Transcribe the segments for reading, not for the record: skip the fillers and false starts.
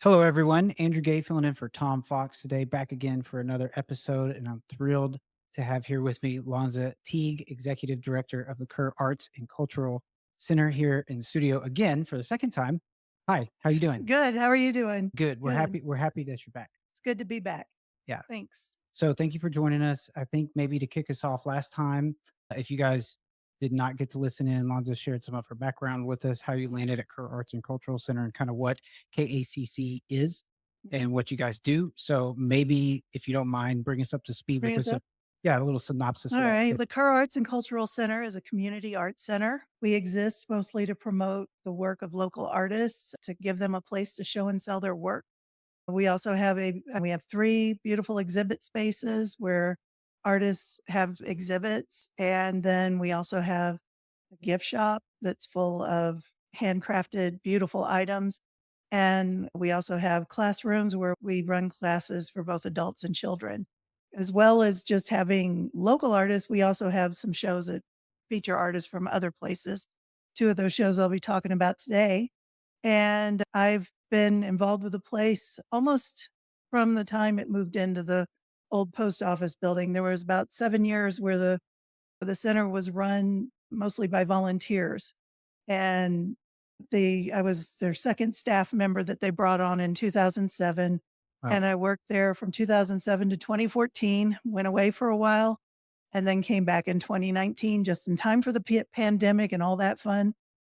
Hello, everyone. Andrew Gay filling in for Tom Fox today, back again for another episode. And I'm thrilled to have here with me Lanza Teague, Executive Director of the Kerr Arts and Cultural Center here in the studio again for the second time. Hi, how you doing? Good. How are you doing? Good. We're Good. happy. We're happy that you're back. It's good to be back. Yeah. Thanks. So thank you for joining us. I think maybe to kick us off last time, if you guys did not get to listen in, Lonzo shared some of her background with us, how you landed at Kerr Arts and Cultural Center and kind of what KACC is and what you guys do. So maybe if you don't mind, bring us up to speed with Bring us this. up. Yeah, a little synopsis All of that. right. The Kerr Arts and Cultural Center is a community arts center. We exist mostly to promote the work of local artists, to give them a place to show and sell their work. We have three beautiful exhibit spaces where artists have exhibits, and then we also have a gift shop that's full of handcrafted, beautiful items. And we also have classrooms where we run classes for both adults and children. As well as just having local artists, we also have some shows that feature artists from other places. Two of those shows I'll be talking about today. And I've been involved with the place almost from the time it moved into the old post office building. There was about 7 years where the center was run mostly by volunteers. And I was their second staff member that they brought on in 2007, Wow. and I worked there from 2007 to 2014, went away for a while, and then came back in 2019 just in time for the pandemic and all that fun,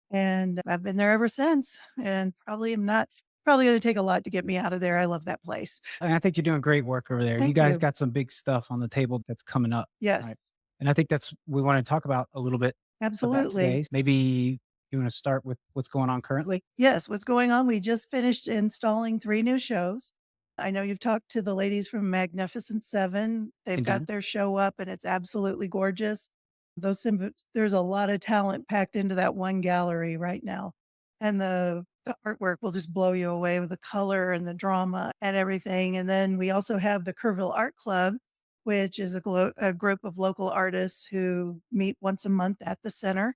and I've been there ever since, and probably gonna take a lot to get me out of there. I love that place. And I think you're doing great work over there. You Thank guys you. got some big stuff on the table that's coming up. Right. Yes, And I think that's we want to talk about a little bit of that absolutely. today. Maybe you want to start with what's going on currently? Yes, what's going on? We just finished installing 3 new shows. I know you've talked to the ladies from Magnificent Seven. They've And got done. their show up, and it's absolutely gorgeous. There's a lot of talent packed into that one gallery right now, and the artwork will just blow you away with the color and the drama and everything. And then we also have the Kerrville Art Club, which is a group of local artists who meet once a month at the center,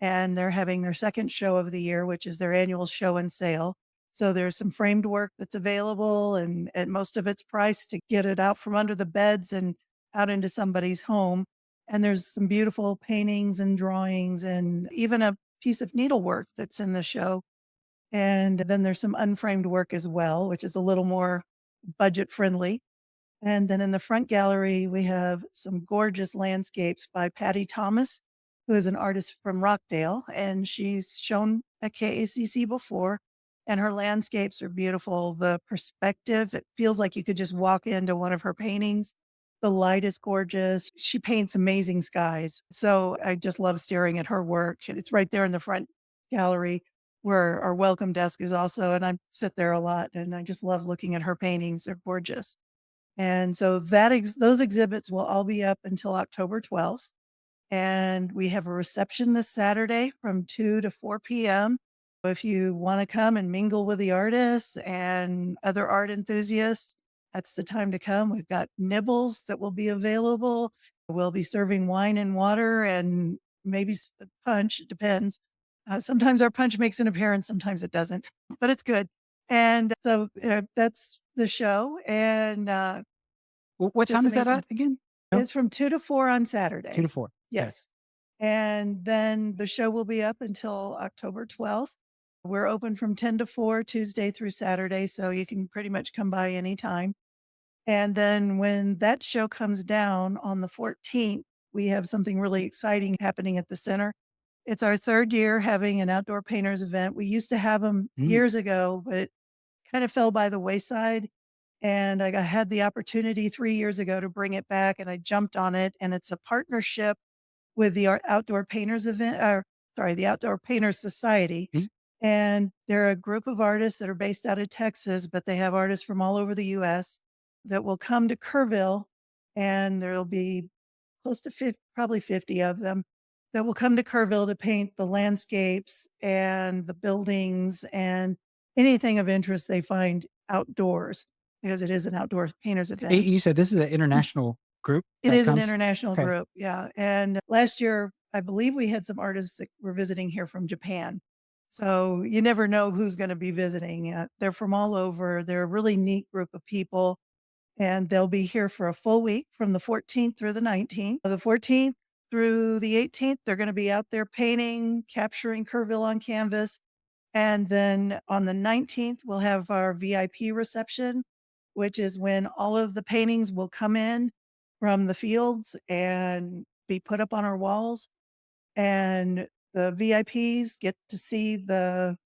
and they're having their second show of the year, which is their annual show and sale. So there's some framed work that's available, and most of it's priced to get it out from under the beds and out into somebody's home. And there's some beautiful paintings and drawings and even a piece of needlework that's in the show. And then there's some unframed work as well, which is a little more budget friendly. And then in the front gallery, we have some gorgeous landscapes by Patty Thomas, who is an artist from Rockdale, and she's shown at KACC before, and her landscapes are beautiful. The perspective, it feels like you could just walk into one of her paintings. The light is gorgeous. She paints amazing skies. So I just love staring at her work. It's right there in the front gallery where our welcome desk is also, and I sit there a lot and I just love looking at her paintings. They're gorgeous. And so those exhibits will all be up until October 12th. And we have a reception this Saturday from 2 to 4 p.m. If you want to come and mingle with the artists and other art enthusiasts, that's the time to come. We've got nibbles that will be available. We'll be serving wine and water and maybe punch. It depends. Sometimes our punch makes an appearance, sometimes it doesn't, but it's good. And so that's the show. And What just time is that amazing. at again? No? It's from 2 to 4 on 2 to Saturday. 4. Okay. Yes. And then the show will be up until October 12th. We're open from 10 to 4 Tuesday through Saturday, so you can pretty much come by anytime. And then when that show comes down on the 14th, we have something really exciting happening at the center. It's our 3rd year having an outdoor painters event. We used to have them Mm, years ago, but it kind of fell by the wayside. And had the opportunity 3 years ago to bring it back, and I jumped on it. And it's a partnership with the Outdoor Painters event, or sorry, the Outdoor Painters Society. mm. And they're a group of artists that are based out of Texas, but they have artists from all over the US that will come to Kerrville, and there'll be close to probably 50 of them that will come to Kerrville to paint the landscapes and the buildings and anything of interest they find outdoors, because it is an outdoor painters event. You said this is an international group It that is an comes? international Okay. group, yeah, and last year, I believe we had some artists that were visiting here from Japan. So you never know who's going to be visiting. They're from all over. They're a really neat group of people, and they'll be here for a full week from the 14th through the 19th. The 14th through the 18th, they're going to be out there painting, capturing Kerrville on canvas. And then on the 19th, we'll have our VIP reception, which is when all of the paintings will come in from the fields and be put up on our walls. And the VIPs get to see the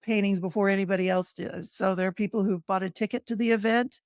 paintings before anybody else does. So there are people who've bought a ticket to the event.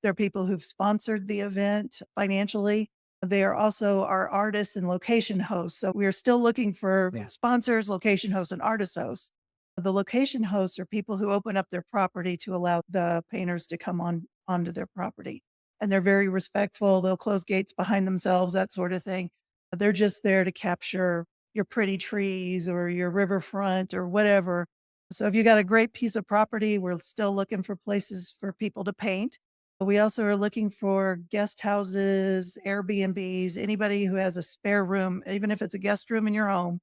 There are people who've sponsored the event financially. They are also our artists and location hosts. So we're still looking for Yeah. sponsors, location hosts, and artist hosts. The location hosts are people who open up their property to allow the painters to come onto their property. And they're very respectful. They'll close gates behind themselves, that sort of thing. They're just there to capture your pretty trees or your riverfront or whatever. So if you got a great piece of property, we're still looking for places for people to paint. We also are looking for guest houses, Airbnbs, anybody who has a spare room, even if it's a guest room in your home,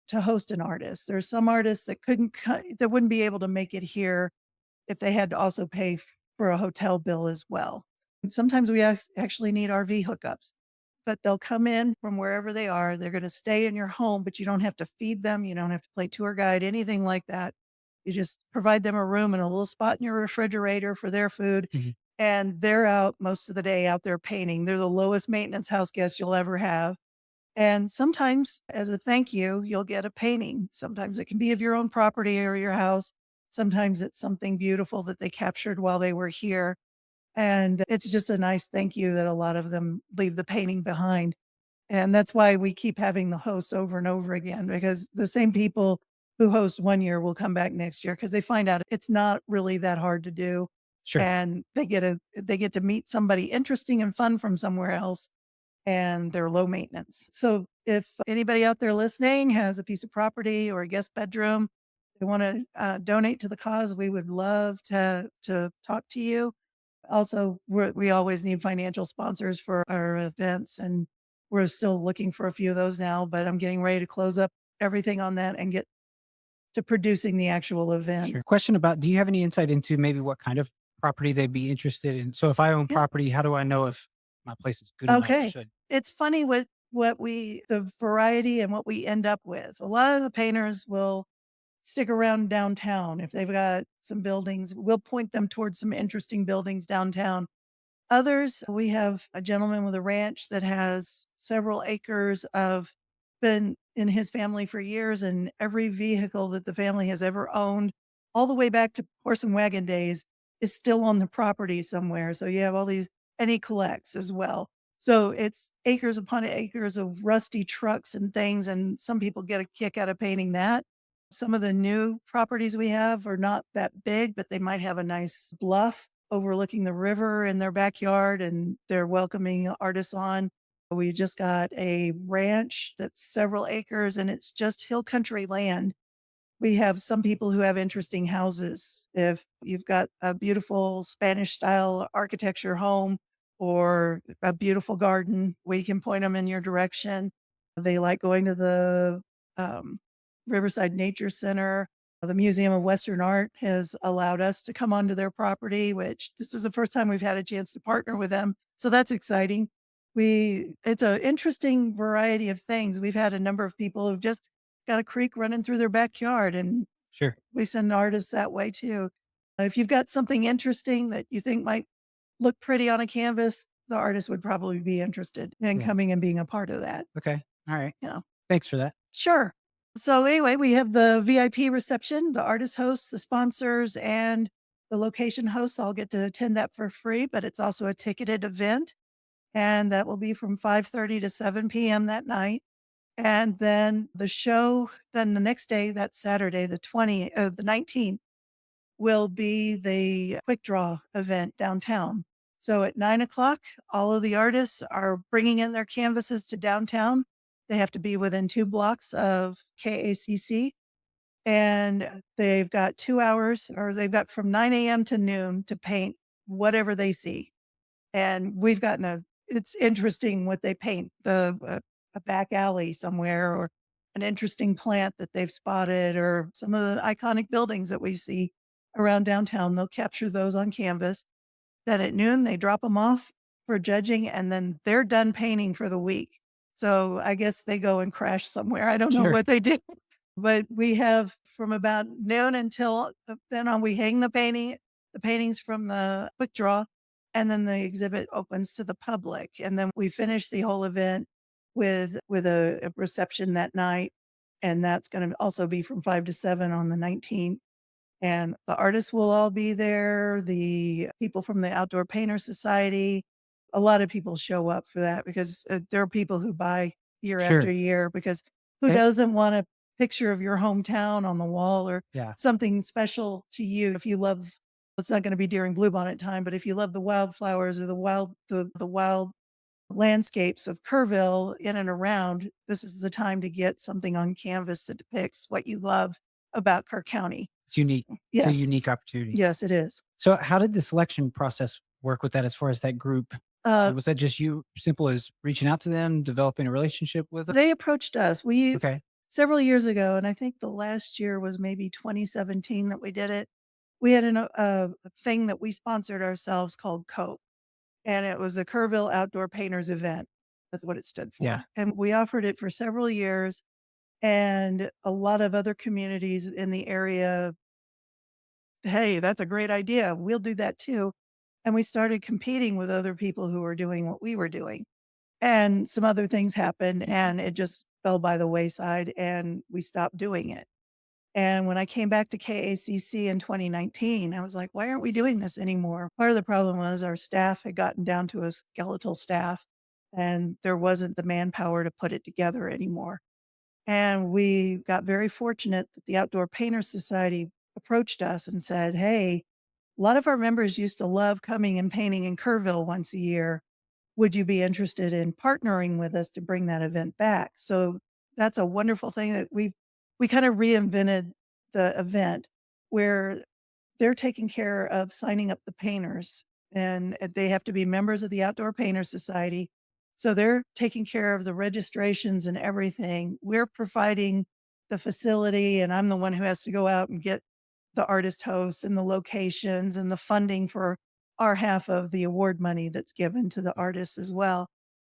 to host an artist. There's some artists that that wouldn't be able to make it here if they had to also pay for a hotel bill as well. Sometimes we actually need RV hookups, but they'll come in from wherever they are. They're going to stay in your home, but you don't have to feed them. You don't have to play tour guide, anything like that. You just provide them a room and a little spot in your refrigerator for their food. Mhm. And they're out most of the day out there painting. They're the lowest maintenance house guests you'll ever have. And sometimes, as a thank you, you'll get a painting. Sometimes it can be of your own property or your house. Sometimes it's something beautiful that they captured while they were here. And it's just a nice thank you that a lot of them leave the painting behind. And that's why we keep having the hosts over and over again, because the same people who host one year will come back next year because they find out it's not really that hard to do. Sure. And they get to meet somebody interesting and fun from somewhere else, and they're low maintenance. So if anybody out there listening has a piece of property or a guest bedroom, they want to donate to the cause, we would love to talk to you. Also, we always need financial sponsors for our events, and we're still looking for a few of those now, but I'm getting ready to close up everything on that and get to producing the actual Sure. event. Question about, do you have any insight into maybe what kind of property they'd be interested in? So if I own Yeah. property, how do I know if my place is good enough? Okay. Should It's funny what the variety and what we end up with. A lot of the painters will stick around downtown. If they've got some buildings, we'll point them towards some interesting buildings downtown. Others, we have a gentleman with a ranch that has several acres of been in his family for years, and every vehicle that the family has ever owned, all the way back to horse and wagon days, is still on the property somewhere. So you have all these, and he collects as well. So it's acres upon acres of rusty trucks and things, and some people get a kick out of painting that. Some of the new properties we have are not that big, but they might have a nice bluff overlooking the river in their backyard, and they're welcoming artists on. We just got a ranch that's several acres and it's just hill country land. We have some people who have interesting houses. If you've got a beautiful Spanish style architecture home or a beautiful garden, we can point them in your direction. They like going to the um, Riverside Nature Center. The Museum of Western Art has allowed us to come onto their property, which this is the first time we've had a chance to partner with them. So that's exciting. It's an interesting variety of things. We've had a number of people who've just got a creek running through their backyard, and Sure. we send artists that way too. If you've got something interesting that you think might look pretty on a canvas, the artist would probably be interested in Yeah. coming and being a part of that. Okay. All right. You know, Thanks for that. sure. So anyway, we have the VIP reception, the artist hosts, the sponsors, and the location hosts all get to attend that for free, but it's also a ticketed event. And that will be from 5:30 to 7 p.m. that night. And then the show, then the next day, that Saturday, the 19th, will be the quick draw event downtown. So at 9 o'clock, all of the artists are bringing in their canvases to downtown. They have to be within 2 blocks of KACC. And they've got 2 hours, or they've got from 9 a.m. to noon to paint whatever they see. And it's interesting what they paint, a back alley somewhere, or an interesting plant that they've spotted or some of the iconic buildings that we see around downtown. They'll capture those on canvas. Then at noon, they drop them off for judging, and then they're done painting for the week. So I guess they go and crash somewhere. I don't know Sure. what they do, but we have from about noon until then on, we hang the paintings from the quick draw, and then the exhibit opens to the public. And then we finish the whole event with a reception that night. And that's going to also be from 5 to 7 on the 19th, and the artists will all be there, the people from the Outdoor Painter Society. A lot of people show up for that because, there are people who buy year after Sure. year because who Eh, doesn't want a picture of your hometown on the wall or yeah. something special to you if you love. It's not gonna be during bluebonnet time, but if you love the wildflowers or the wild landscapes of Kerrville in and around, this is the time to get something on canvas that depicts what you love about Kerr County. It's unique. It's a Yes. unique opportunity. Yes, it is. So how did the selection process work with that as far as that group? Uh, Was that just you simple as reaching out to them, developing a relationship with them? they approached us. We Okay. several years ago, and I think the last year was maybe 2017 that we did it. We had a thing that we sponsored ourselves called COPE, and it was the Kerrville Outdoor Painters Event. That's what it stood Yeah. for. And we offered it for several years, and a lot of other communities in the area, hey, that's a great idea. We'll do that too. And we started competing with other people who were doing what we were doing. And some other things happened and it just fell by the wayside and we stopped doing it. And when I came back to KACC in 2019, I was like, why aren't we doing this anymore? Part of the problem was our staff had gotten down to a skeletal staff and there wasn't the manpower to put it together anymore. And we got very fortunate that the Outdoor Painters Society approached us and said, hey, a lot of our members used to love coming and painting in Kerrville once a year. Would you be interested in partnering with us to bring that event back? So that's a wonderful thing that we kind of reinvented the event where they're taking care of signing up the painters and they have to be members of the Outdoor Painter Society. So they're taking care of the registrations and everything. We're providing the facility and I'm the one who has to go out and get the artist hosts and the locations and the funding for our half of the award money that's given to the artists as well.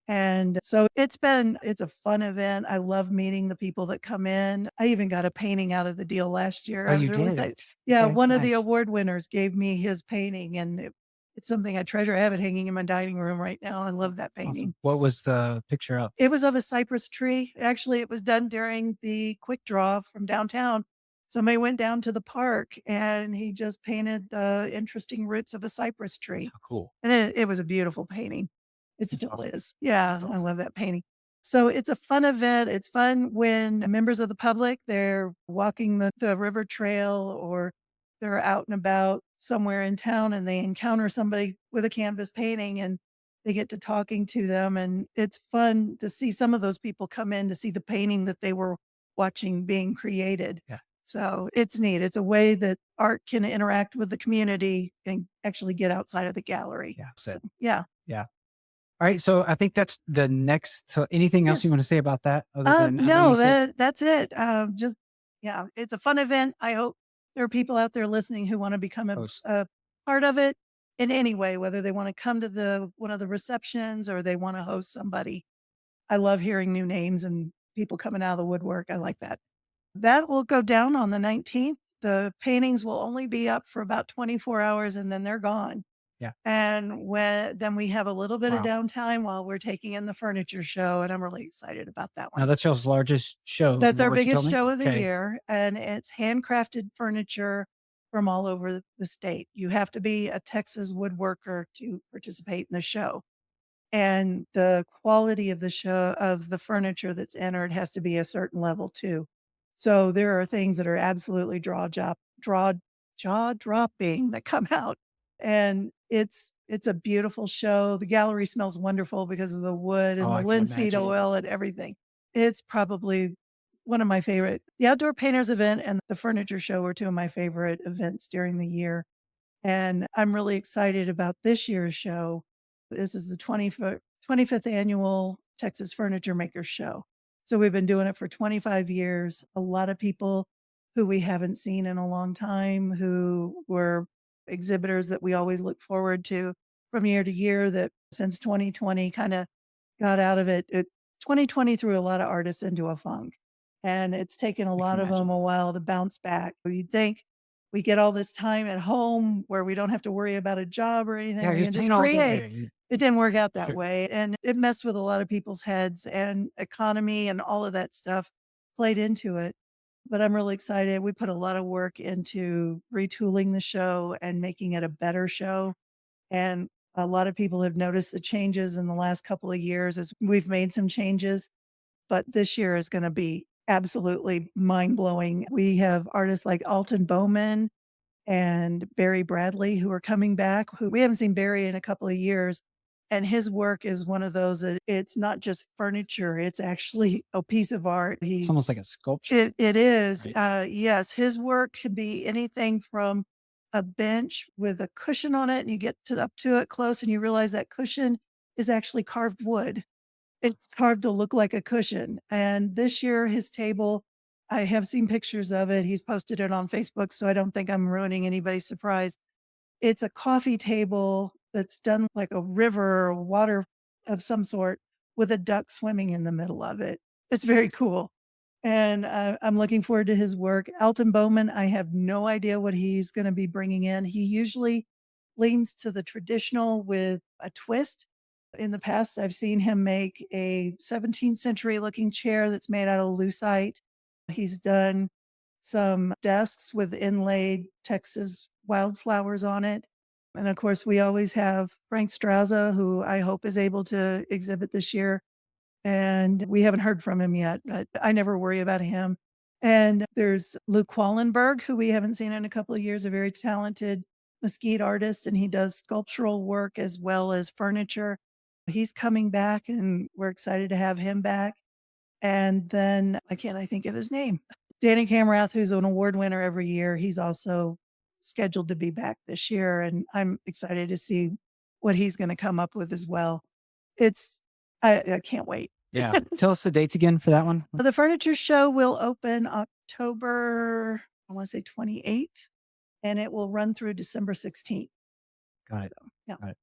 And so it's a fun event. I love meeting the people that come in. I even got a painting out of the deal last year. Oh, I you was really did? excited. Yeah, Okay, one of the nice. award winners gave me his painting and it's something I treasure. I have it hanging in my dining room right now. I love that Awesome. painting. What was the picture of? It was of a cypress tree. Actually, it was done during the quick draw from downtown. Somebody went down to the park and he just painted the interesting roots of a cypress tree. How cool. And it was a beautiful painting. It That's still awesome. is. Yeah, That's I awesome. love that painting. So it's a fun event. It's fun when members of the public, they're walking the river trail or they're out and about somewhere in town and they encounter somebody with a canvas painting and they get to talking to them. And it's fun to see some of those people come in to see the painting that they were watching being created. Yeah. So it's neat. It's a way that art can interact with the community and actually get outside of the gallery. Yeah. So, Said. yeah. Yeah. All right. So I think that's the next. So anything else you Yes. want to say about that other than I know you No, said that's it. Just yeah, it's a fun event. I hope there are people out there listening who want to become host? a part of it in any way, whether they want to come to the one of the receptions or they want to host somebody. I love hearing new names and people coming out of the woodwork. I like that. That will go down on the 19th. The paintings will only be up for about 24 hours and then they're gone. Yeah. And when then we have a little bit of Wow. downtime while we're taking in the furniture show, and I'm really excited about that Now one. that's y'all's largest show. Is That's that our what you told biggest me? show of the Okay. year, and it's handcrafted furniture from all over the state. You have to be a Texas woodworker to participate in the show. And the quality of the show of the furniture that's entered has to be a certain level too. So there are things that are absolutely jaw dropping that come out. And it's a beautiful show. The gallery smells wonderful because of the wood Oh, and the I can linseed imagine. oil and everything. It's probably one of my favorite. The Outdoor Painters event and the furniture show were two of my favorite events during the year. And I'm really excited about this year's show. This is the 25th annual Texas Furniture Makers Show. So we've been doing it for 25 years. A lot of people who we haven't seen in a long time, who were exhibitors that we always look forward to from year to year, that since 2020 kind of got out of it. 2020 threw a lot of artists into a funk, and it's taken a I can lot of them imagine. a while to bounce back. You'd think we get all this time at home where we don't have to worry about a job or anything. Yeah, We just can just paint all create. day. It didn't work out that Sure. way, and it messed with a lot of people's heads, and economy and all of that stuff played into it. But I'm really excited. We put a lot of work into retooling the show and making it a better show. And a lot of people have noticed the changes in the last couple of years as we've made some changes, but this year is going to be absolutely mind blowing. We have artists like Alton Bowman and Barry Bradley who are coming back, who we haven't seen Barry in a couple of years. And his work is one of those that it's not just furniture, it's actually a piece of art. It's He almost like a sculpture, it is, right? yes, his work can be anything from a bench with a cushion on it, and you get to up to it close, and you realize that cushion is actually carved wood. It's carved to look like a cushion, and this year, his table, I have seen pictures of it, he's posted it on Facebook, so I don't think I'm ruining anybody's surprise. It's a coffee table that's done like a river or water of some sort with a duck swimming in the middle of it. It's very cool. And I'm looking forward to his work. Alton Bowman, I have no idea what he's going to be bringing in. He usually leans to the traditional with a twist. In the past, I've seen him make a 17th century looking chair that's made out of lucite. He's done some desks with inlaid Texas wildflowers on it. And of course, we always have Frank Straza, who I hope is able to exhibit this year. And we haven't heard from him yet, but I never worry about him. And there's Luke Wallenberg, who we haven't seen in a couple of years, a very talented mesquite artist, and he does sculptural work as well as furniture. He's coming back, and we're excited to have him back. And then I think of his name. Danny Camerath, who's an award winner every year, he's also scheduled to be back this year, and I'm excited to see what he's gonna come up with as well. It's I can't wait. Yeah. Tell us the dates again for that one. The furniture show will open October, I wanna say 28th, and it will run through December 16th. Got it. Yeah. Got it.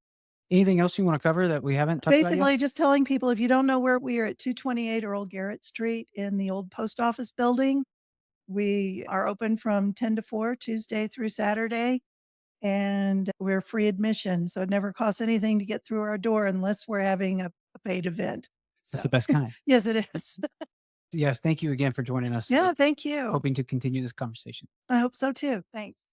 Anything else you want to cover that we haven't talked about yet? Basically, just telling people, if you don't know where we are at 228 Earl Garrett Street in the old post office building. We are open from 10 to 4, Tuesday through Saturday, and we're free admission, so it never costs anything to get through our door unless we're having a paid event. That's So, the best kind. yes, it is. Yes. Thank you again for joining us. Yeah, thank you. Hoping to continue this conversation. I hope so too. Thanks.